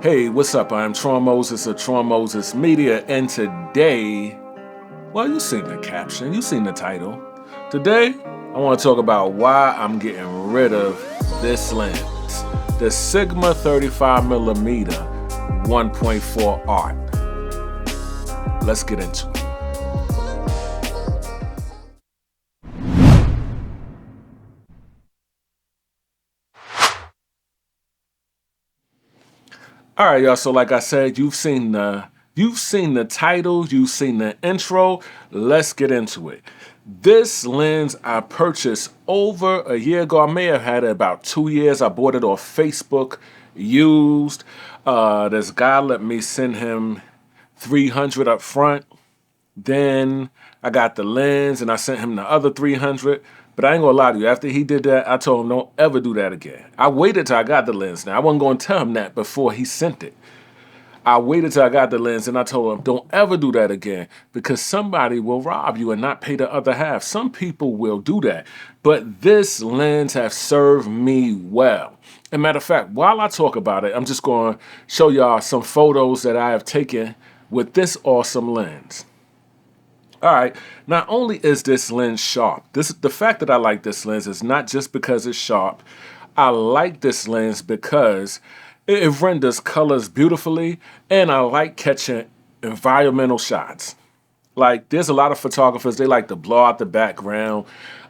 Hey, what's up? I'm Tron Moses of Tron Moses Media, and today, well, you've seen the caption, you've seen the title. Today, I want to talk about why I'm getting rid of this lens, the Sigma 35mm 1.4 Art. Let's get into it. All right, y'all. So, like I said, you've seen the title, you've seen the intro. Let's get into it. This lens I purchased over a year ago. I may have had it about 2 years. I bought it off Facebook, used. This guy let me send him 300 up front. Then I got the lens and I sent him the other 300. But I ain't gonna lie to you, after he did that, I told him don't ever do that again. I waited till I got the lens. Now, I wasn't gonna tell him that before he sent it. I waited till I got the lens and I told him don't ever do that again because somebody will rob you and not pay the other half. Some people will do that. But this lens has served me well. As a matter of fact, while I talk about it, I'm just gonna show y'all some photos that I have taken with this awesome lens. All right, not only is this lens sharp, the fact that I like this lens is not just because it's sharp. I like this lens because it renders colors beautifully, and I like catching environmental shots. Like, there's a lot of photographers, they like to blow out the background.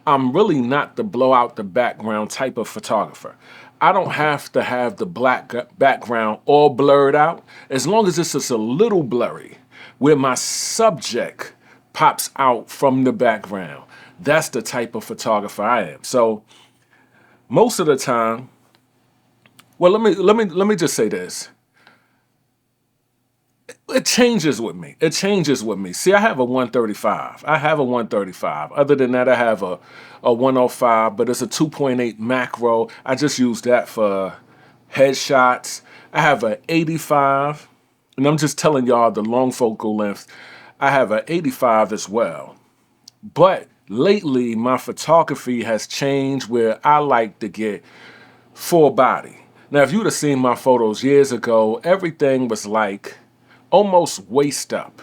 I'm really not the blow out the background type of photographer. I don't have to have the black background all blurred out, as long as it's just a little blurry, where my subject pops out from the background. That's the type of photographer I am. So most of the time, well, let me just say this. It changes with me. It changes with me. See, I have a 135. I have a 135. Other than that, I have a 105, but it's a 2.8 macro. I just use that for headshots. I have a 85, and I'm just telling y'all the long focal length. I have an 85 as well. But lately, my photography has changed where I like to get full body. Now, if you'd have seen my photos years ago, everything was like almost waist up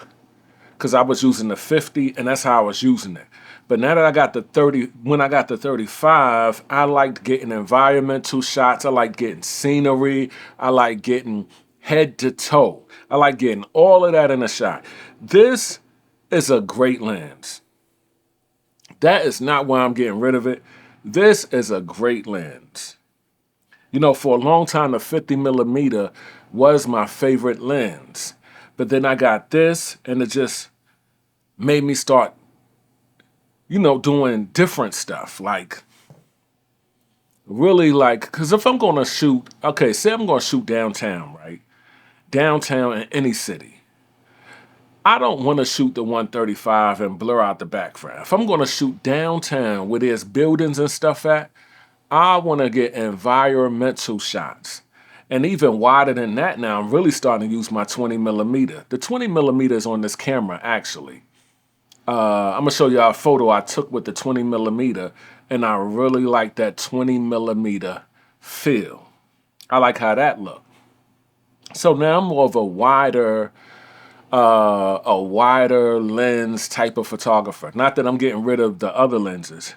because I was using the 50 and that's how I was using it. But now that I got the 30, when I got the 35, I liked getting environmental shots. I like getting scenery. I like getting head to toe. I like getting all of that in a shot. This is a great lens. That is not why I'm getting rid of it. This is a great lens. You know, for a long time, the 50mm was my favorite lens. But then I got this, and it just made me start, doing different stuff. Like, really because if I'm going to shoot, okay, say I'm going to shoot downtown, right? Downtown in any city. I don't want to shoot the 135 and blur out the background. If I'm going to shoot downtown where there's buildings and stuff at, I want to get environmental shots. And even wider than that now, I'm really starting to use my 20mm. The 20mm is on this camera, actually. I'm going to show y'all a photo I took with the 20mm, and I really like that 20mm feel. I like how that looked. So now I'm more of a wider lens type of photographer. Not that I'm getting rid of the other lenses.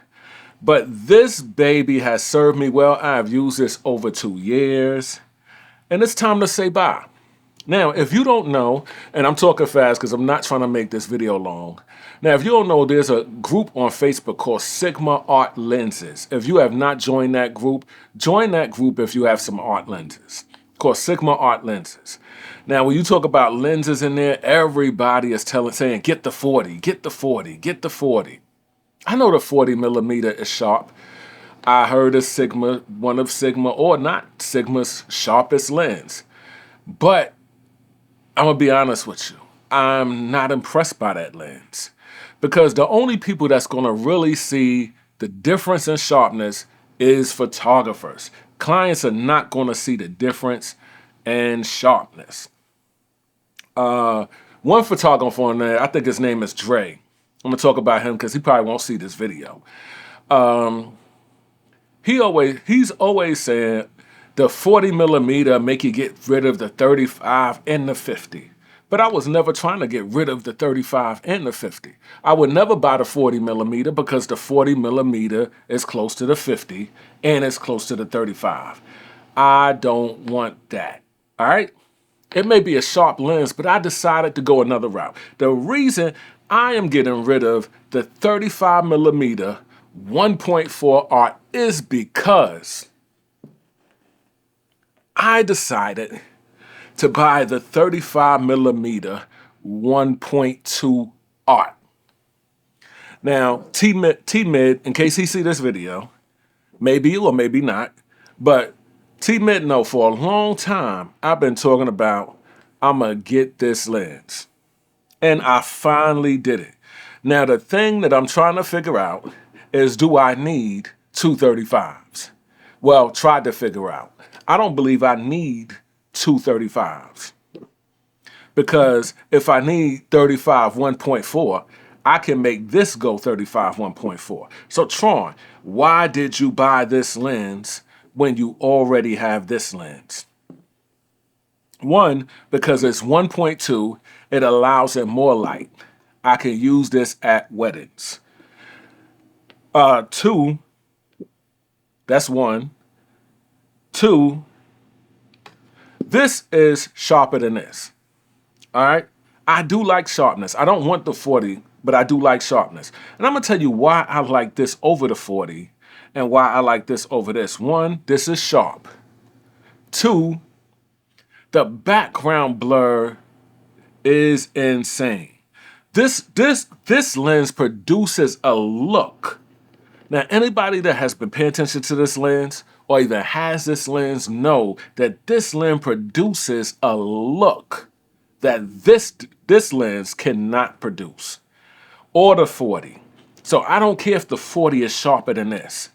But this baby has served me well. I've used this over 2 years. And it's time to say bye. Now, if you don't know, and I'm talking fast because I'm not trying to make this video long. Now, if you don't know, there's a group on Facebook called Sigma Art Lenses. If you have not joined that group, join that group if you have some art lenses. Called Sigma Art Lenses. Now, when you talk about lenses in there, everybody is saying, get the 40, get the 40, get the 40. I know the 40mm is sharp. I heard it's one of Sigma, or not Sigma's sharpest lens. But I'm going to be honest with you. I'm not impressed by that lens. Because the only people that's going to really see the difference in sharpness is photographers. Clients are not going to see the difference in sharpness. One photographer on there, I think his name is Dre. I'm going to talk about him because he probably won't see this video. He's always saying The 40 millimeter make you get rid of the 35 and the 50. But I was never trying to get rid of the 35 and the 50. I would never buy the 40 millimeter because the 40 millimeter is close to the 50 and it's close to the 35. I don't want that. All right? It may be a sharp lens, but I decided to go another route. The reason I am getting rid of the 35 millimeter 1.4 art is because I decided to buy the 35 millimeter 1.2 art. Now, T-Mid, in case he see this video, maybe or maybe not, but T-Mid know for a long time I've been talking about I'm gonna get this lens. And I finally did it. Now, the thing that I'm trying to figure out is, do I need two 35s? Well, tried to figure out. I don't believe I need two 35s. Because if I need 35 1.4, I can make this go 35 1.4. So Tron, why did you buy this lens when you already have this lens? One, because it's 1.2, it allows it more light. I can use this at weddings. Two, that's one. Two, this is sharper than this. All right? I do like sharpness. I don't want the 40, but I do like sharpness. And I'm going to tell you why I like this over the 40 and why I like this over this. One, this is sharp. Two, the background blur is insane. This lens produces a look. Now, anybody that has been paying attention to this lens or even has this lens know that this lens produces a look that this lens cannot produce, or the 40. So I don't care if the 40 is sharper than this.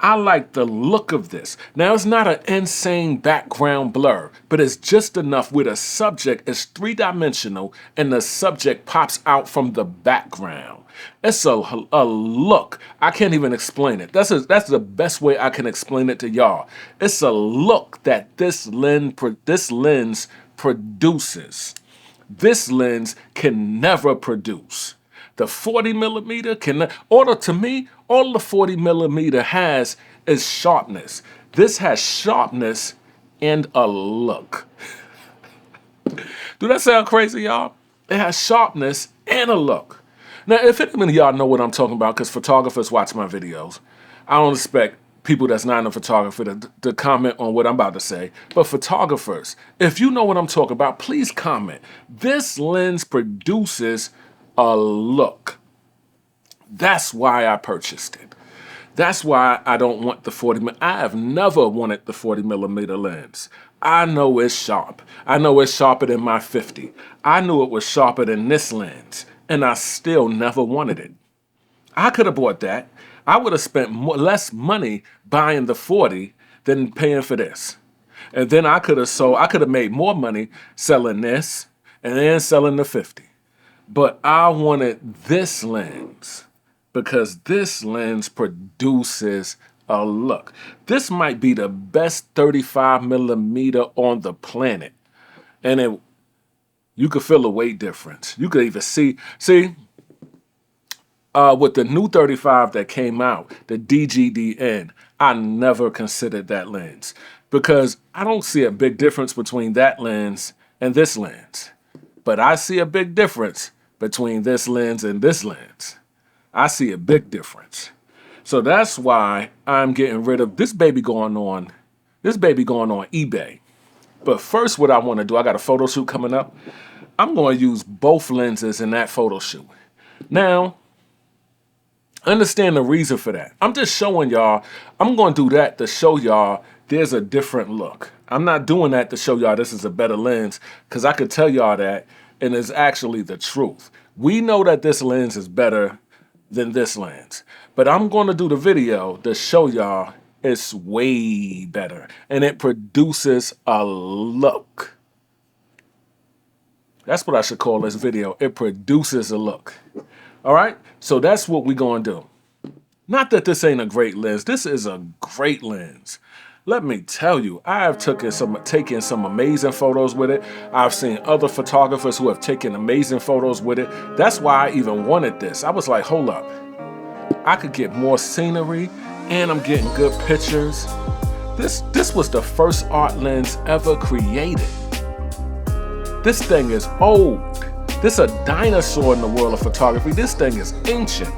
I like the look of this. Now, it's not an insane background blur, but it's just enough where the subject is three-dimensional and the subject pops out from the background. It's a look. I can't even explain it. That's the best way I can explain it to y'all. It's a look that this lens produces. This lens can never produce. The 40 millimeter to me, all the 40 millimeter has is sharpness. This has sharpness and a look. Do that sound crazy, y'all? It has sharpness and a look. Now, if any of y'all know what I'm talking about, because photographers watch my videos, I don't expect people that's not in photography to comment on what I'm about to say. But photographers, if you know what I'm talking about, please comment. This lens produces a look. That's why I purchased it. That's why I don't want the 40. I have never wanted the 40 millimeter lens. I know it's sharp. I know it's sharper than my 50. I knew it was sharper than this lens, and I still never wanted it. I could have bought that. I would have spent less money buying the 40 than paying for this. And then I could have made more money selling this and then selling the 50. But I wanted this lens because this lens produces a look. This might be the best 35 millimeter on the planet. And you could feel the weight difference. You could even see with the new 35 that came out, the DGDN, I never considered that lens because I don't see a big difference between that lens and this lens. But I see a big difference between this lens and this lens. I see a big difference. So that's why I'm getting rid of this baby going on eBay. But first, what I want to do, I got a photo shoot coming up. I'm going to use both lenses in that photo shoot. Now, understand the reason for that. I'm just showing y'all, I'm going to do that to show y'all there's a different look. I'm not doing that to show y'all this is a better lens because I could tell y'all that and it's actually the truth. We know that this lens is better than this lens, but I'm going to do the video to show y'all it's way better and it produces a look. That's what I should call this video. It produces a look. All right, so that's what we're going to do. Not that this ain't a great lens. This is a great lens. Let me tell you, I have taken some amazing photos with it. I've seen other photographers who have taken amazing photos with it. That's why I even wanted this. I was like, hold up, I could get more scenery and I'm getting good pictures. This was the first art lens ever created. This thing is old. This is a dinosaur in the world of photography. This thing is ancient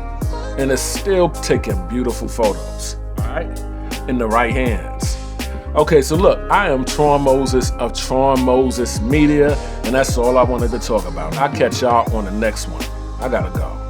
and it's still taking beautiful photos, all right? In the right hands. Okay, so look, I am Tron Moses of Tron Moses Media, and that's all I wanted to talk about. I'll catch y'all on the next one. I gotta go.